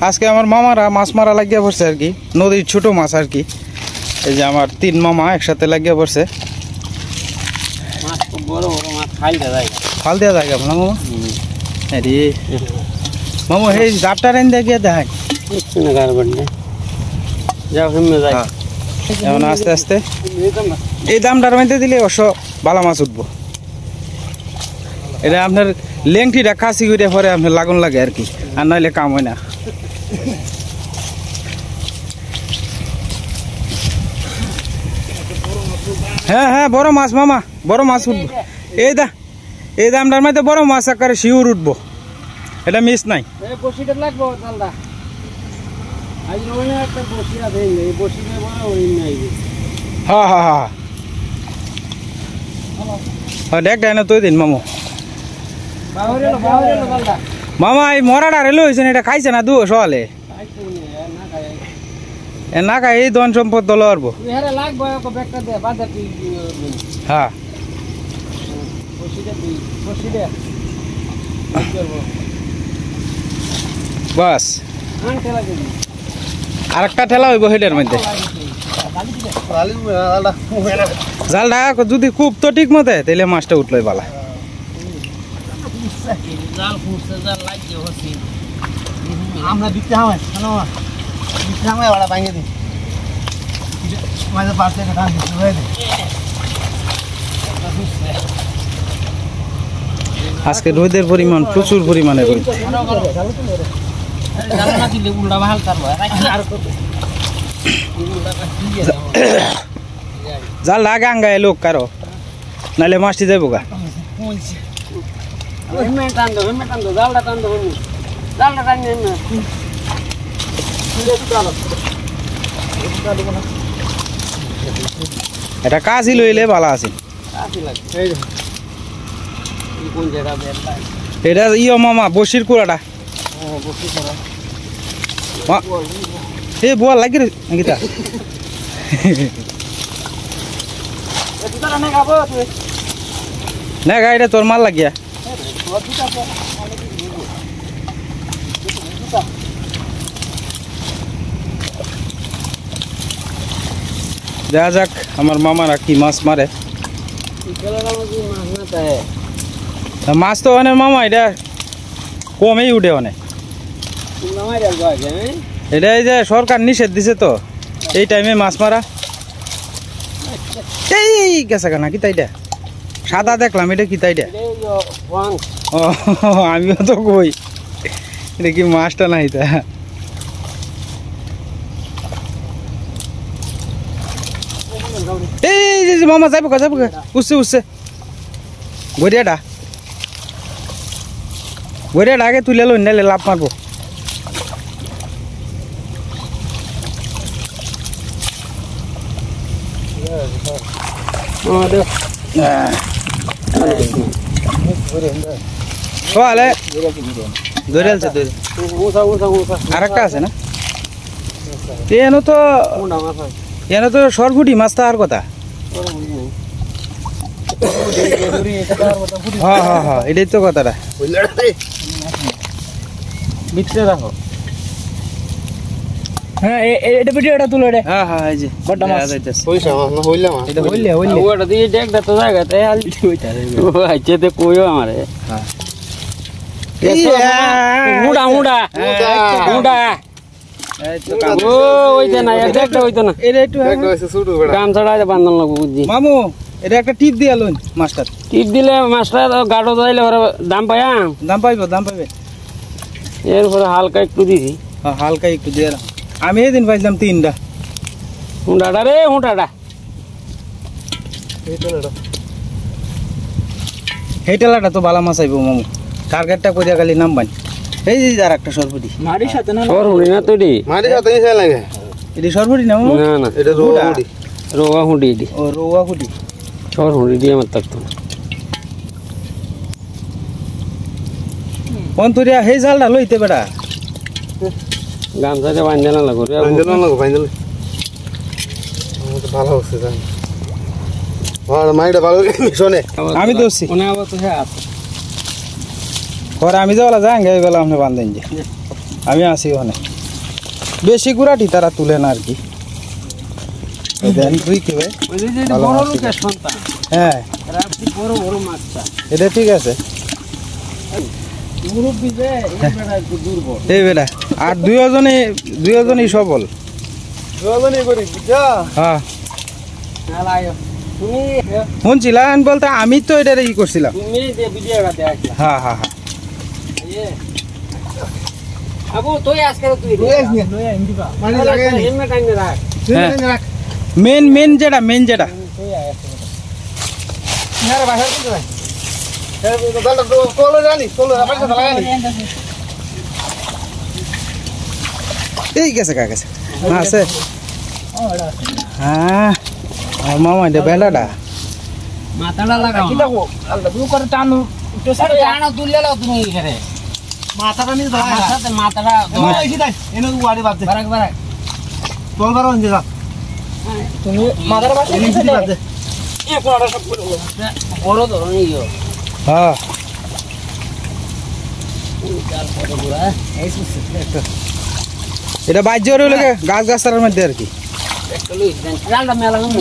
আজকে আমার মামারা মাছ মারা লাগিয়ে পড়ছে আর কি, নদীর ছোট মাছ আর কি। এই যে আমার 3 মামা একসাথে লাগিয়ে পড়ছে। ফাল দেওয়া যায় আপনার মামা? হ্যাঁ রে মামা, এই জাপটা রেন দেখিয়ে দেখায় যেমন আস্তে আস্তে এই দামটার মধ্যে দিলে অবশ্য ভালো মাছ উঠবো। এটা আপনার লেংটিটা কাশি করে পরে আপনার লাগুন লাগে আর কি, আর নাহলে কাম হয় না। হ্যাঁ হ্যাঁ, বড় মাছ মামা, বড় মাছ উঠবো। এই দামটার মধ্যে বড় মাছ আকারে শিউর উঠবো, এটা মিস নাই। হ্যাঁ হ্যাঁ হ্যাঁ হ্যাঁ, দেখ দেয় না তুই দিন মামু। মামা এই মরাটা রেলো হয়েছে, এটা খাইছে না দু সকালে না খাই, এই ধন সম্পদ দল পারবো। হ্যাঁ বাস আর একটা ঠেলা হইব হেডের মধ্যে। জালটা যদি খুব তো ঠিক মতে তাহলে মাছটা উঠলোই বালা। আমরা দিতে হবে ভাঙে দিই আজকে রোদের পরিমাণ প্রচুর পরিমাণে রোদ। জাল আগে আঙ্গায় লোক কারো, নাহলে মাছটি যাইব গা। এটা কাশি লইলে ভালো আছে। এটা ইয় মামা বসির কুড়াটা, বোয়াল লাগি গীতা না গা, এটা তোর মাল লাগিয়া দেখা যাক আমার মামারা কি মাছ মারে। মাছ তো অনেক মামা এটা কমেই উঠে অনেক। এটা এই যে সরকার নিষেধ দিছে তো এই টাইমে মাছ মারা। এই গেছে কেনা কি তাইটা সাদা দেখলাম, এটা কি তাইটা? ও আমিও তো কই এটা কি মাছটা নাই তা। এই মামা যাইব উঠছে গড়িয়াটা আগে তুলে লো, নাইলে লাভ মারবো। আর একটা আছে না এনে তো সরফুটি মাছ তো আর কথা। হ্যাঁ হ্যাঁ হ্যাঁ, এটাই তো কথাটা। ভিতরে রাখো। হ্যাঁ এটা ভিডিওটা তুলো রে। হ্যাঁ হ্যাঁ, এই যে বড় মাছ আইতাছে। পয়সা মাছ না হইলা মাছ, এটা হইলে ওটা দিয়ে দেখটা তো জায়গাতে আলটি হইতাছে। ও আইছে কইও আমারে। হ্যাঁ মুড়া মুড়া মুড়া এই তো কাম। ও ওইটা না, দেখটা হইতো না, এটা একটু দেখটা হইছে ছোট বড় কাম ছাড়া বান্ধন লাগবে বুঝি। মামু এটা একটা টিপ দিয়া লইন, মাছটা টিপ দিলে মাছটা গাড়ো যাইলে দাম পাইবে। এরপরে হালকা একটু দিছি। হ্যাঁ হালকা একটু দিয়ে আমি এদিন পাইছিলাম 3টা হুঁটাটা রে, হুঁটাটা এই টেলাটা তো ভালো মাছ আইব মামু। টার্গেটটা কইরা খালি নাম বান। এই যে আর একটা সরপুটি মাটির সাথে না, সরপুটি না তো এডি মাটির সাথে নিছে লাগে। এডি সরপুটি না মামু? না না, এটা রোয়া হুঁটি এডি। ও রোয়া হুঁটি, সরপুটি দিয়ে আমার থাকতো অন্তরিয়া। সেই জালটা লইতে বেটা গামছাতে বান্ধে না লাগো, ভালো হচ্ছে মাইটা ভালো শোনে। আমি দোষী পরে আমি যাওয়া যাই বেলা আপনি বান্ধেন যে আমি আসি ওখানে বেশি গুড়াটি তারা তুলে না আর কি দেন তুই কি ভাই হ্যাঁ এটা ঠিক আছে এই বেটা আর দুইজনই সবল হ্যাঁ শুনছিলাম বলতে আমি তো এটা ই করছিলাম হ্যাঁ হ্যাঁ হ্যাঁ মেন যেটা এই গেছে কা গেছে আছে হ্যাঁ মামা এটা বেলাটা মাথাটা লাগা কি দেখো আলদা তুমি করে টানো তো স্যার টানো তুললে লাও তুমি এখানে মাথাটা নিয়ে ধরা মাথাটা এই দাই এনে ওয়াড়ি বাদ দে বারাক তোল বারো ইঞ্চি যা তুমি মাথাটা বাদ দে এ কোড়া সব বড় ধরনের ইও হ্যাঁ এটা বাইর জোরে লাগে গাছ মধ্যে আর কি একটা লই দেন রান্না মেলা গমু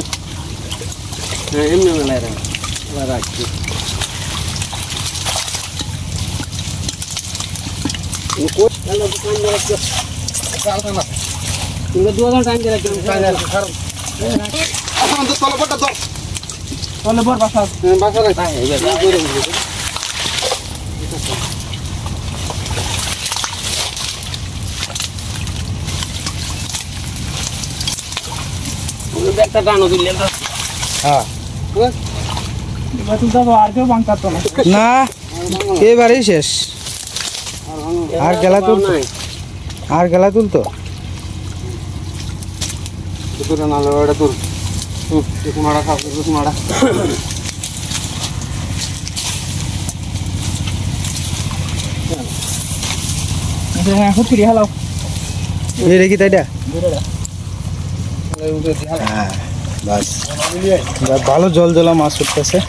হ্যাঁ এমনি মেলা রাখছি তুমি দুজন টাইম দিয়ে রাখছি তলে বড় বাসা একটা টানো দিলে হ্যাঁ আর কেউ বাংকার তো না এবারেই শেষ আর গেলা তুলতো এটা কি তাইটা হ্যাঁ বাস ভালো জল জলা মাছ উঠতেছে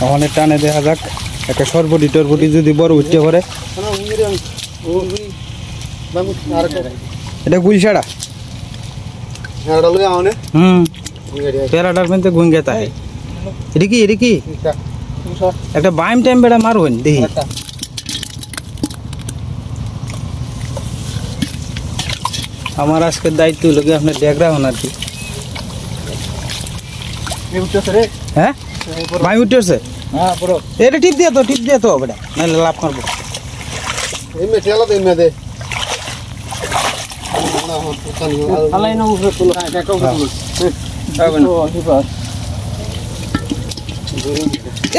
ওখানে টানে দেখা যাক একটা সরবটি টরবটি যদি বড় উঠতে পারে এটা গুলছাড়া পেরাটার মধ্যে গুঙ্গে থাকে এটা কি একটা বাইম টাইম বেড়া মারবেন দেখি আমার আজকের দায়িত্ব হলো কি আপনার ডেগরা হন আর কি হ্যাঁ বাইম উঠতেছে এটা টিপ দিয়ে তো বেটা নাহলে লাভ মারবো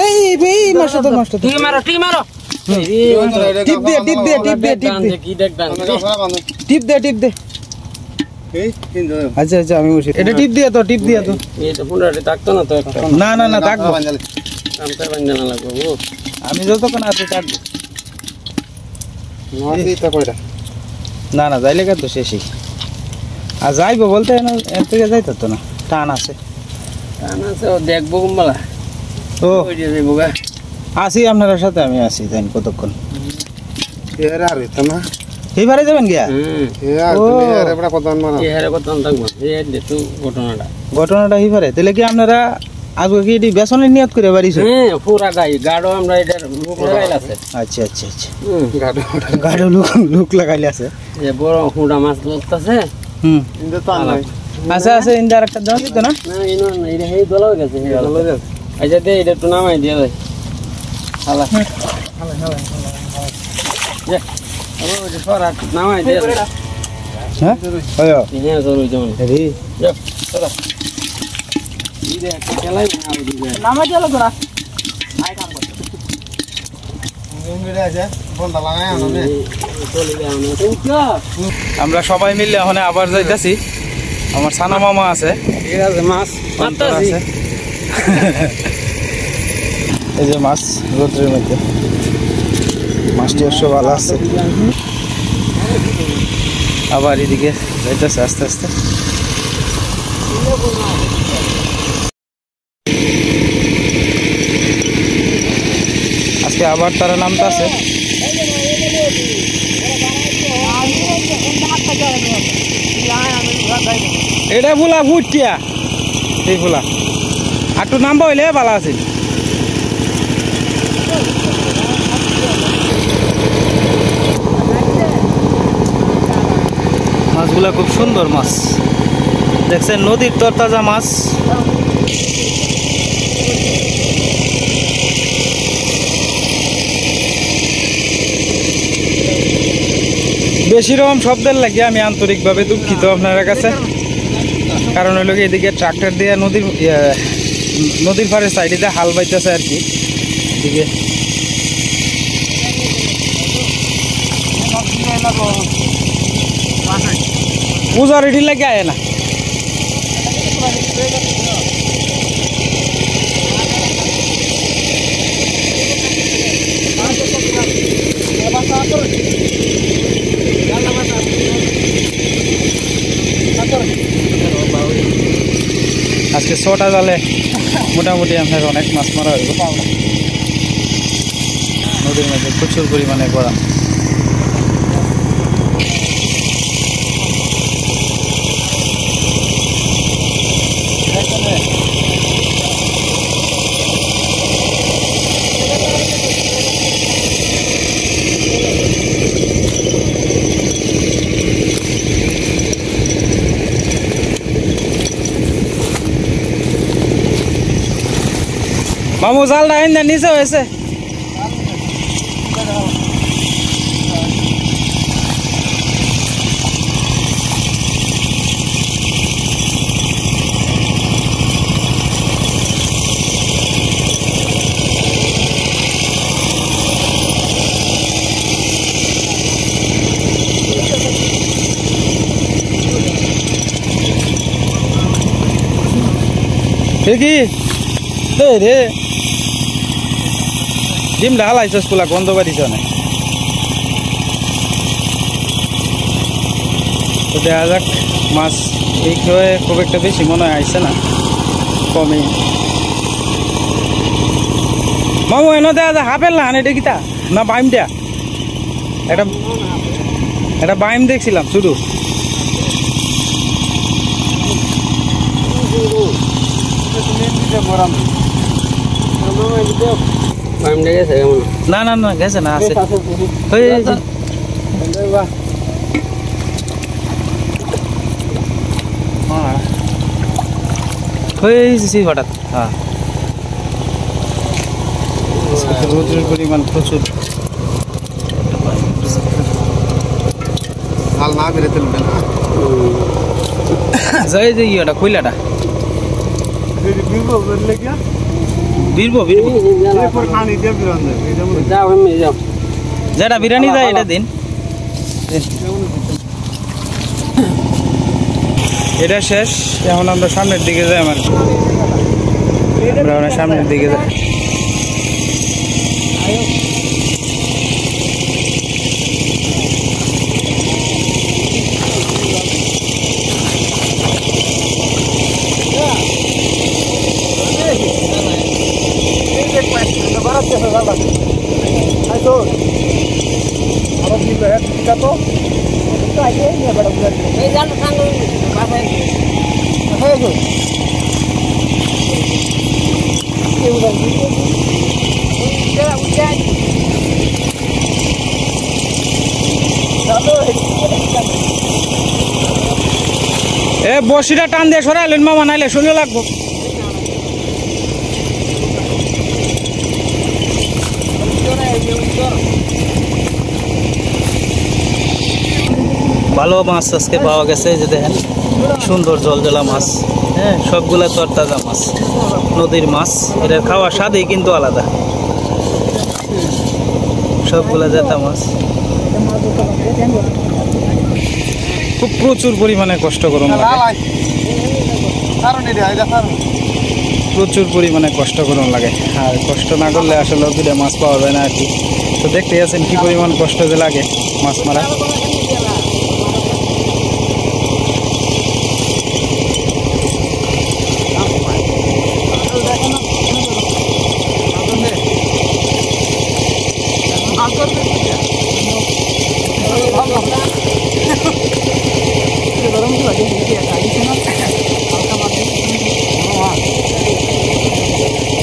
এই মাছ ঠিক মারো টিপ দে আচ্ছা আমি বসি এটা টিপ দিয়ে তো এটা পুনরায় থাকতো না তো না থাকবো আমটা বান্ধা না লাগবো আমি যতক্ষণ আছে থাকবো না যাইলে তো শেষই আর যাইবো বলতে এর থেকে যাইতো তো না টান আছে দেখবো কুম্বালা ও আসি আপনার সাথে আমি আসি জানি কতক্ষণ এইবারে যাবেন গিয়া ঘটনাটা এইবারে তাহলে কি আপনারা আজকে কি বেসনের নিয়ত করে বাড়িছে আচ্ছা গাড়ো লোক লাগাইলে আছে বড় হুডা মাছ ধরতেছে আচ্ছা ইন্দার একটা দেওয়া দিত না আচ্ছা দে এটা একটু নামাই দিয়ে ভাই নামাই দিয়ে হ্যাঁ জরুরি যেমন নামাই দিয়ে তোরা আমরা সবাই মিলে এখন আবার যাইতেছি আমার সানা মামা আছে মাছ আছে এই যে মাছ রোদ্রের মধ্যে মাছটি অবশ্য ভালো আছে আবার এদিকে যাইতেছে আস্তে আজকে আবার তারা নামতেছে। এটা ফুলা ফুটিয়া এই ফুলা আটু নামবো হইলে ভালো আছে। মাছগুলা খুব সুন্দর মাছ দেখছেন, নদীর তরতাজা মাছ। বেশি রকম শব্দের লাগে আমি আন্তরিকভাবে দুঃখিত আপনার কাছে, কারণ হলো এদিকে ট্রাক্টর দিয়ে নদীর পাড়ের সাইডে দিয়ে হাল বাইতেছে আর কি। এদিকে পূজা রেডি লাগে আয় না। আজকে 6টা জালে মোটামুটি আপনার অনেক মাছ মারা হইব। নদীর মধ্যে প্রচুর পরিমাণে করা। মামু জালটা আইন দেন, নিচে হয়েছে। ঠিকই রে ডিমটা হালাইছস পোলা, গন্ধ বাড়িছ না। তো দেখা যাক, মাছ এই খেয়ে খুব একটা বেশি মনে হয় আইসে না, কমই। মামু এনে দেখা যায় হাফেল না, এটা কিতা না বাইমটা? এটা বাইম দেখছিলাম শুধু। না না না গেছে না, আছে হয়েছি হঠাৎ। হ্যাঁ রোদের পরিমাণ প্রচুর। যাই যে ইয়েটা কইলাটা যেটা বিরিয়ানি যায় এটা দিন। এটা শেষ, এখন আমরা সামনের দিকে যাই। আমার সামনের দিকে যাই। এ বসিটা টান দিয়ে সরাইলেন মামা, নাইলে শুনে লাগবো। ভালো মাছ আজকে পাওয়া গেছে, যে দেখেন সুন্দর জলজলা মাছ। হ্যাঁ সবগুলা তরতাজা মাছ, নদীর মাছ। এটার খাওয়ার স্বাদই কিন্তু আলাদা, সবগুলা জেতা মাছ। খুব প্রচুর পরিমাণে কষ্ট করুন লাগে, প্রচুর পরিমাণে কষ্ট করুন লাগে। আর কষ্ট না করলে আসলে দুটা মাছ পাওয়া যায় না আর কি। তো দেখতে আছেন কি পরিমাণ কষ্ট যে লাগে মাছ মারা।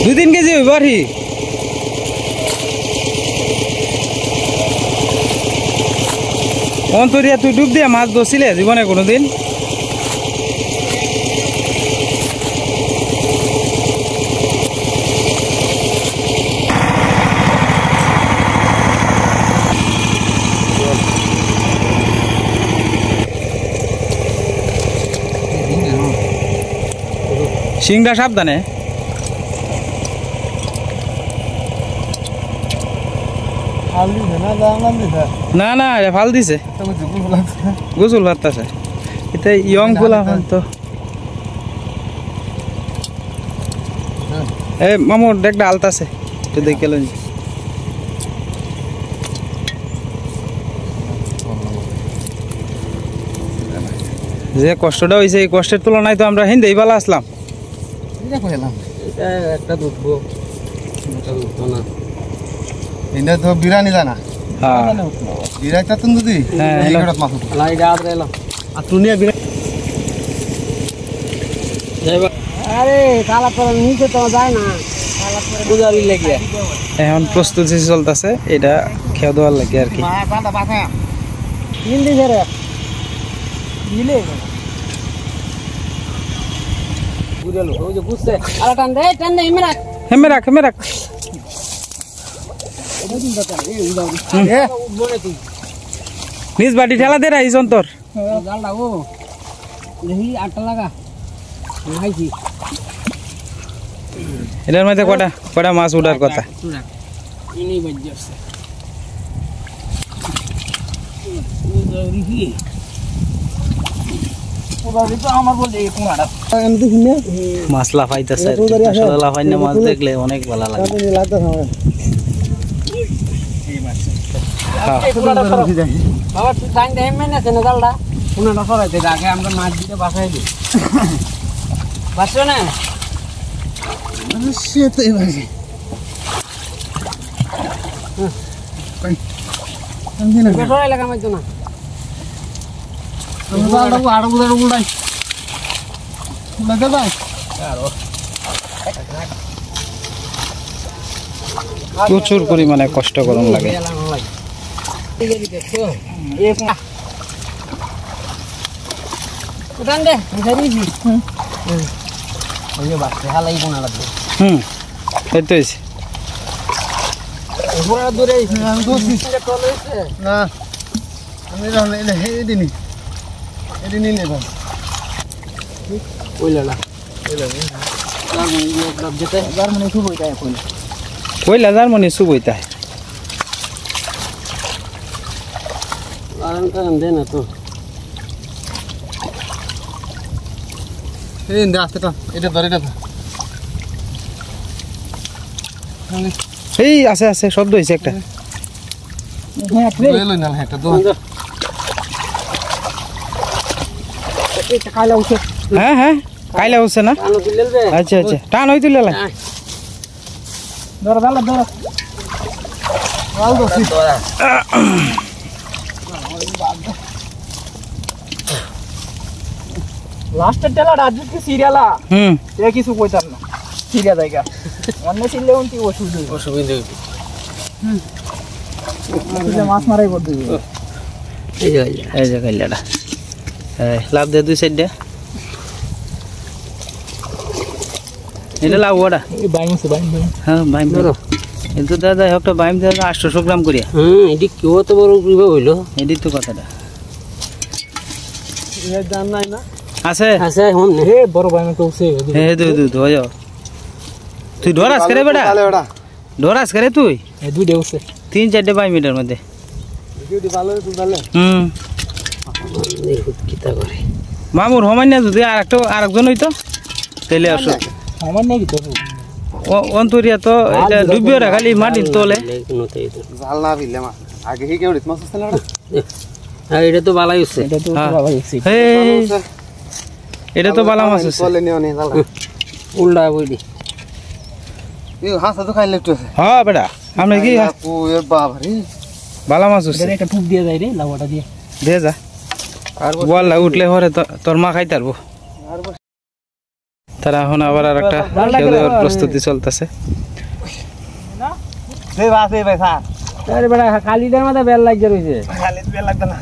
2-3 কেজি হইব আর কি অন্তরিয়া তুই ডুব দিয়া মাছ ধরছিলে জীবনে কোনোদিন শিংটা সাবধানে না না ফাল দিছে গোসল ভাবতেছে এটা ইয়ং ফুলা তো এ মামু একটা আলতাছে একটু দেখে লো যে কষ্টটা হয়েছে এই কষ্টের তুলনায় তো আমরা হিন্দেই ভালো আসলাম একটা দুধবো না এটা তো বিরানি জানা হ্যাঁ বিরাইটা তো দুদি হ্যাঁ লাই গাদ রেলাম আর টুনিয়া বিরাই আরে কালা করে নিচে তো যায় না কালা করে বুঝারি লেগে এখন প্রস্তুতি চলতেছে এটা খেয়ে দেওয়ার লাগে আর কি বাটা বাটা হিন্দি রে দিলে বুঝালো ওই যে বুঝছে আর টান দে হেমে রাখ নিজ বাটি ঠেলা দে রাইস অন্তর জালটা ও দেখি আটটা লাগা খাইছি এটার মধ্যে কটা মাছ উঠার কথা ইনি বাজে আছে মাছ লাফাইতেছে লাফাই না মাছ দেখলে অনেক ভালো লাগে বাবা তুই টাইম দেয় মেনে আছে না জালটা পুনাটা সরাইতে আগে আমরা মাছ দিতে বাসাই দিই বাসো না সেটাই বাজে সরাই লাগা মাছ না প্রচুর পরিমাণে কষ্ট করুন লাগে না আমি এদিনই এদিনই নেব কইলা জার্মানি সুবইতা দে না তো এই দে আসতে তো এটা ধরে এটা এই আছে শব্দ হইছে একটা লই না একটা দো এটা কাইলা উঠে হ্যাঁ কাইলা হচ্ছে না আচ্ছা টান হই তুলে ধরো লাস্টের টেলাটা আজ কি সিরিয়ালা এ কিছু কইতাম না সিরিয়া জায়গা অন্য সিলে উনতি অসুবিধা মাছ মারাই বড় এই যে কাইলাটা লাভ দে দুই সাইড দে এটা লাভ ওটা হ্যাঁ বাইম ধরো কিন্তু দাদা একটা বাইম দাদা 800 গ্রাম করিয়া এটি কেউ তো বড় হইলো এটি তো কথাটা দাম নাই না আছে হে বড় বাইম তো হে দু যাও তুই ডরাস করে বেটা ডরাস করে তুই এই দুই দেউছে 3-4 বাইমিটার মধ্যে ভিডিওটি ভালো তুই ভালো দেখো কিটা করে মামুর হমান্য যদি আরেকজন হইতো তাহলে আসো হমান্য কি তো অন্তরিয়া তো এটা ডুবিও রা খালি মাটির তলে জাল না বিলে মা আগে কি কেউ মাছ আছে না হ্যাঁ এটা তো ভালোই হচ্ছে এটা তো ভালোই হচ্ছে এটা তো ভালো মাছ আছে চলে নিও নি জাল উল্টা বইদি এই হাসা তো খাইলে একটু হ্যাঁ বেটা আমরা কি ও এ বাবা রে ভালো মাছ আছে এটা ঠুক দিয়ে যায় রে লাউটা দিয়ে দে যা আর বল উঠলে হরে তোর মা খাইতে পারবো তারা এখন আবার আরেকটা খেয়ে দেওয়ার প্রস্তুতি চলতেছে এই বাস এই ভাই স্যার আরে বড় খালিদের মধ্যে বেল লাগিয়ে রইছে খালি বেল লাগবে না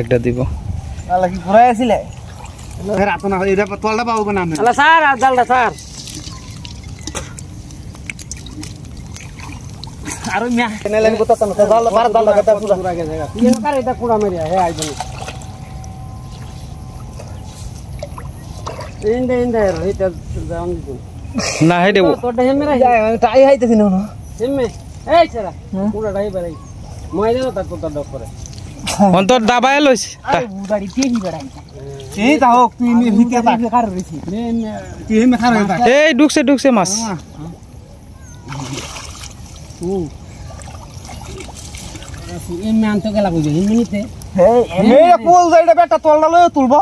একটা দিব আল্লাহ কি পুরাই আছিলে রাত না এটা তোলটা পাবো না আমি আল্লাহ স্যার আর জালটা স্যার আরো মিয়া কেনেলে আমি কথা না জাল পার জাল লাগাতা পুরা কেন করে এটা কুড়া মারিয়া হে আইবো ইন্দে এটা জান দিও না হে দেব তোটা হেমে রাই টাই হাইতেছি না হেমে এই ছেড়া কুড়া ডাই বাড়াই মই দেব তা তো দক করে অন্তর দাবায় লইছে উদারি তেজি বেড়াই এই তাও তুই ভিতরে তা কার রইছি তুই হেমে খার হইতা এই ঢুকছে মাছ এমনি আনতে গেলা কইছে এমনিতে এমনি কোল যাইটা বেটা তোলটা লয় তুলবো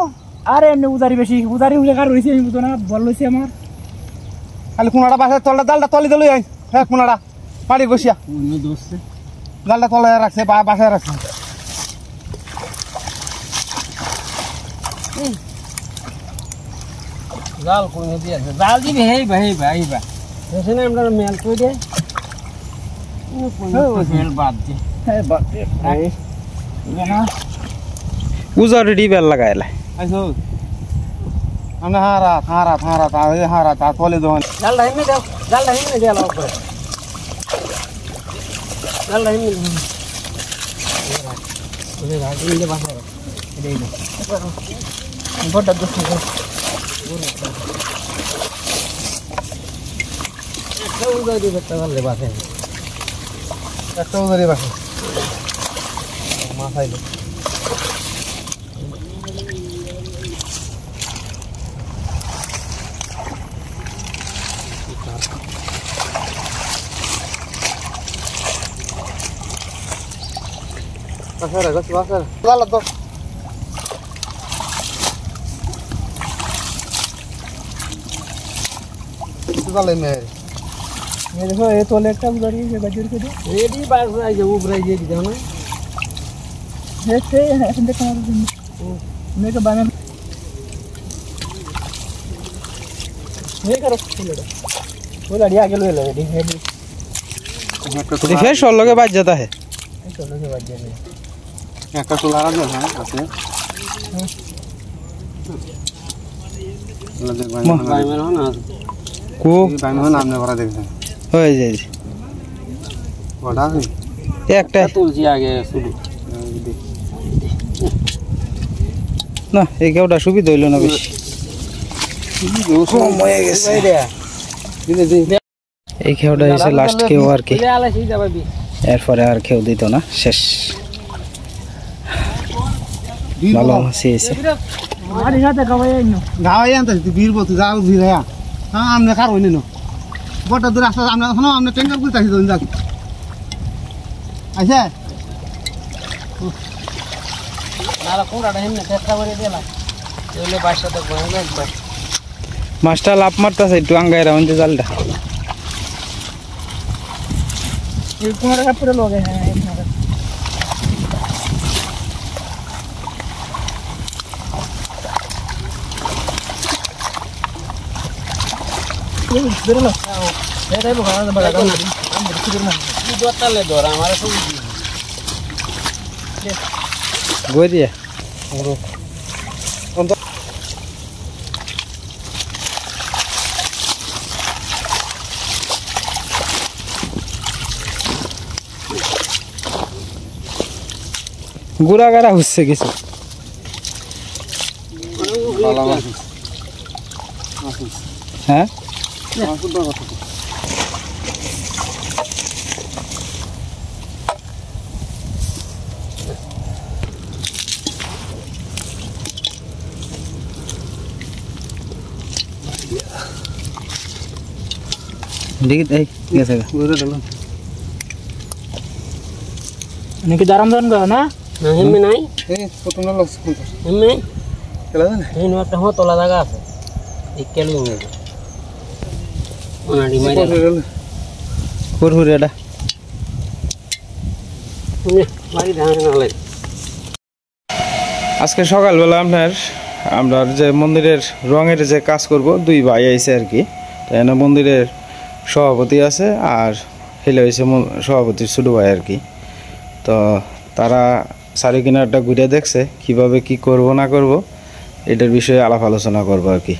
আরে এমনি উদারি বেশি উদারি হইলে কার রইছে আমি বুঝো না বল লইছে আমার খালি কোনাটা বাসা তোলটা জালটা তলি দলই আই হ্যাঁ কোনাটা পাড়ি বসিয়া কোন দোস্ত জালটা তলে রাখছে বাসায় রাখছে জাল কোন দিয়েছে জাল দিবি হেই ভাই এখানে আমরা মেল কই দে মেল বাদ দে হ্যাঁ বাদ দে ভাই না উজার ডিবেল লাগাইলা আইছো আমরা হারা তা তলে দোন জালটা হেমে দাও উপরে জালটা হেমে ওরে রাখি দে বাসা এই দে বড়টা দোস্ত উজার দিবে তাহলে বাসে একটা উদারি বাসা মাথাইলে বাসার জাল তো জালে মেরে দেখো এই তোলে একটা উদারি যে বাজির করে রেডি বাস আই যে উবরাই দিয়ে দিও না দেখতে এখন দেখো আমার মেকে বানান ये करो वो लड़ी आगे ले ले रेडी फिर 16 के बाद जाता है 16 के बाद जाने একটা তোলারা দেন হ্যাঁ আছে ভাই মের না কো ভাই মের নাম নে করা দেখছেন হয়ে যায় বড়া আছে একটা তুলছি আগে শুরু না এই কেউটা সুবিধা হইল না বেশি এই খেউটা হয়েছে লাস্ট কেউ আর কি এরপরে আর কেউ দিত না শেষ ভালো মাছ এসে গাওয়াই আনতে বীর বলতে যাও বীর হ্যাঁ হ্যাঁ আমনে কার হইনি না বড় দূর রাস্তা আমরা শোনো আমনে ট্যাঙ্কার করতে আসি দন যাক আচ্ছা নালা কোড়াটা এমনি চেষ্টা করে দিলাম এলে বাসাতে বইলে একবার মাছটা লাভ মারতেছে একটু আঙ্গায় রাউন্ড জালটা এই কোড়াটা পুরো লগে হ্যাঁ বেরোলো এটাই বড় বড় গান আমি দেখি না কি দোতালে ধর আমারে সব গই দিয়ে গুড়া গাড়া হচ্ছে কিছু হ্যাঁ dikit geser ini daram dan enggak nah hemme nai প্রথমে লস কোন hemme খেলা না এই নোটা হো তোলা জায়গা আছে ইকেলি হবে ওনাডি মাইরা হুরহুরেডা নে মারি ধান না লাই আজকে সকালবেলা আমরা যে মন্দিরের রঙের যে কাজ করব, দুই ভাই আইছে আর কি। তো এনে মন্দিরের সভাপতি আছে আর হেলে হয়েছে সভাপতির ছোটো ভাই আর কি। তো তারা চারি কিনারটা ঘুরে দেখছে কিভাবে কি করব না করব, এটার বিষয়ে আলাপ আলোচনা করবো আর কি।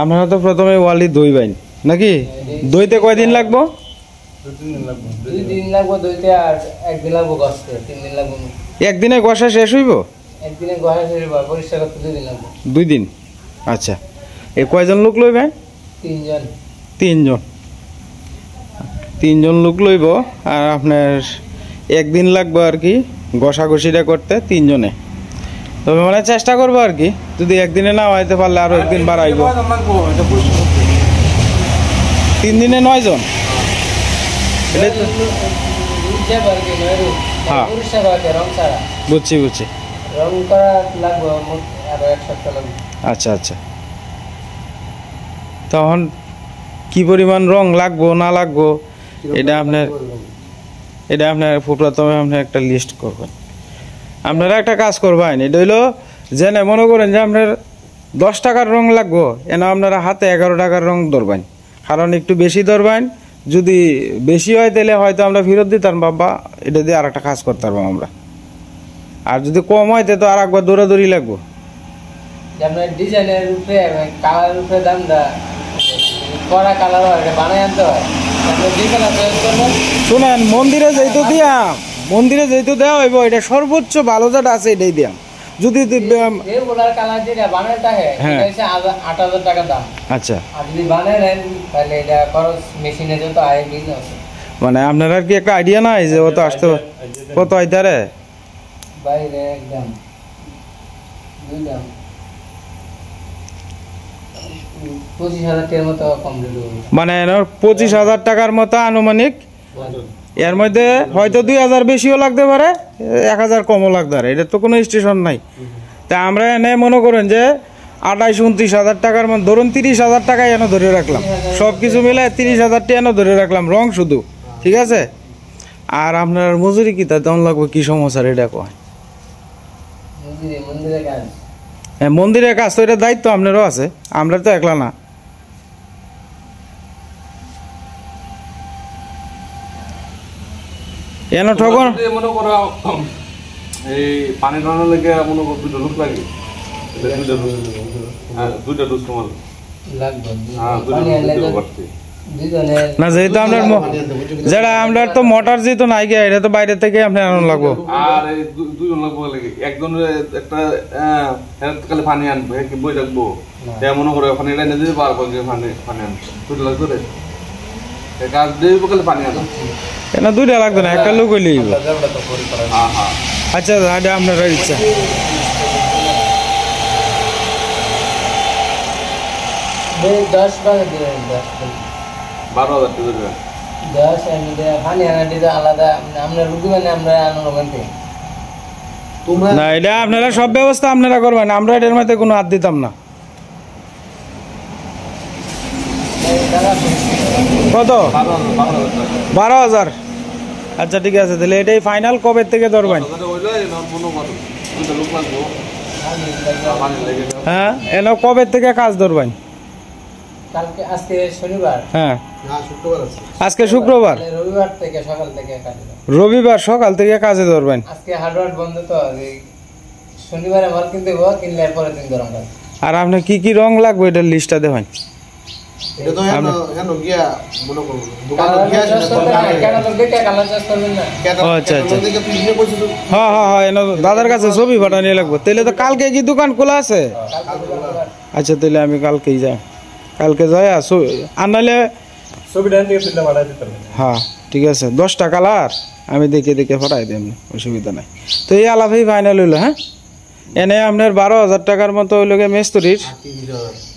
আপনারা তো প্রথমে ওয়ালি দই বাইন নাকি? দইতে কয়দিন লাগবো? 2 দিন লাগবো দইতে, আর 1 দিন লাগবো গসতে, 3 দিন লাগবো। একদিনে গসা শেষ হইব? একদিনে গসা শেষ হইব, পরিষ্কার করতে 2 দিন লাগবো। 2 দিন। আচ্ছা, এই কয়জন লোক লইবেন? 3জন লোক লইব। আর আপনার 1 দিন লাগবে আর কি ঘষাঘষিটা করতে 3 জনে। তবে মানে চেষ্টা করবো আর কি, যদি একদিনে না হইতে পারলে আরো 1 দিন বাড়াইব। 3 দিনে 9 জন। হ্যাঁ বুঝছি। আচ্ছা আচ্ছা, তখন কি পরিমাণ রং লাগবো না লাগবো এটা আপনার প্রথমে আপনি একটা লিস্ট করবেন। আপনারা একটা কাজ করবেন, এটা হইলো জেনে মনে করেন যে আপনার 10 টাকার রং লাগবো, এনে আপনারা হাতে 11 টাকার রং ধরবেন। কারণ একটু বেশি ধরবেন, যদি বেশি হয় তাহলে হয়তো আমরা ফেরত দিতাম বাবা, এটা দিয়ে আর একটা কাজ করতে পারবো আমরা। আর যদি কম হয় তো আর একবার দৌড়াদৌড়ি লাগবো। শুনেন, মন্দিরে যেহেতু দেওয়া হইব, এটা সর্বোচ্চ ভালো যেটা আছে এটাই দিয়াম। যদি আচ্ছা, মানে আপনার আর কি একটা আইডিয়া নাই যে ও তো আসতে কত আইতারে? মানে 25,000 টাকার মতো আনুমানিক। এর মধ্যে হয়তো 2,000 বেশিও লাগতে পারে, 1,000 কমও লাগতে পারে, এটা তো কোনো স্টেশন নাই। তা আমরা এনে মনে করেন যে 28-29,000 টাকার মধ্যে ধরুন 30,000 টাকা এনে ধরে রাখলাম, সব কিছু মিলে 30,000 টাকা এনে ধরে রাখলাম রং শুধু, ঠিক আছে? আর আপনার মজুরি কি তা তেমন লাগবে? কি সমস্যা এটা কয়? হ্যাঁ, মন্দিরের কাজ তো এটা দায়িত্ব আপনারও আছে, আমরা তো একলা না। এন ঠগন মনে করো এই পানি টানার লেগে মনে করো 2টা লোক লাগে, 2টা ডোজ তোমার লাগবে না। যেহেতু আপনার যেটা আপনার তো মোটর যেহেতু নাই গিয়া, এটা তো বাইরে থেকে আপনি আনানো লাগবো। আর এই 2জন লাগবো লাগে, একজনের একটা খালি পানি আনবে, কি বই রাখবো, মনে করো ওখানে এটা এনে দিতে পারবো যে পানি আনবে 2টা লাগবে রে, কাজ দেবো খালি পানি আনবে। কেন 2টা লাগবে না, একটা লোক হইলেই। আচ্ছা, এটা আপনার ইচ্ছা। না, এটা আপনারা সব ব্যবস্থা আপনারা করবেন, আমরা এটার মধ্যে কোনো হাত দিতাম না। কত? 12,000। আচ্ছা ঠিক আছে, তাহলে এটাই ফাইনাল। কবে থেকে ধরবেন? হ্যাঁ, এনে কবে থেকে কাজ ধরবেন? হ্যাঁ, আজকে শুক্রবার, রবিবার সকাল থেকে কাজে ধরবেন। আর আপনার কি কি রং লাগবে এটার লিস্টটা দেবেন। দাদার কাছে ছবি পাঠানি লাগবে, তাহলে তো কালকে কি দোকান খোলা আছে? আচ্ছা, তাহলে আমি কালকেই যাই, কালকে যাই আনালে হ্যাঁ ঠিক আছে। 10টা কালার আমি দেখে পাঠাই দিই, অসুবিধা নাই। তো এই আলাপেই ফাইনাল হইলো। হ্যাঁ, এনে আপনার 12,000 টাকার মতো হইল মেস্তরির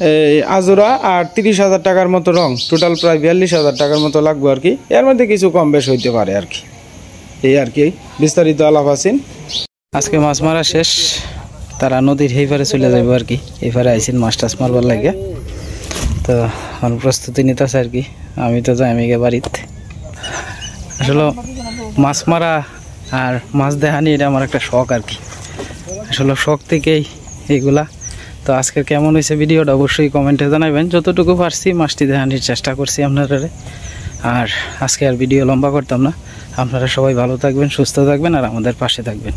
এই আজুরা, আর 30,000 টাকার মতো রং, টোটাল প্রায় 42,000 টাকার মতো লাগবে আর কি। এর মধ্যে কিছু কম বেশ হইতে পারে আর কি, এই আর কি বিস্তারিত আলাপ আছেন। আজকে মাছ মারা শেষ, তারা নদীর এই পারে চলে যাবো আর কি। এই পারে আইসেন মাছ টাছ মারবার লাগে, তো আমার প্রস্তুতি নিতেছে আর কি। আমি তো যাই আমি বাড়িতে, আসলে মাছ মারা আর মাছ দেখানি এটা আমার একটা শখ আর কি। আসলে শখ থেকেই এইগুলা। তো আজকের কেমন হয়েছে ভিডিওটা অবশ্যই কমেন্টে জানাবেন। যতটুকু পারছি মাছটি দেখানোর চেষ্টা করছি আপনারা। আর আজকে আর ভিডিও লম্বা করতাম না। আপনারা সবাই ভালো থাকবেন, সুস্থ থাকবেন আর আমাদের পাশে থাকবেন।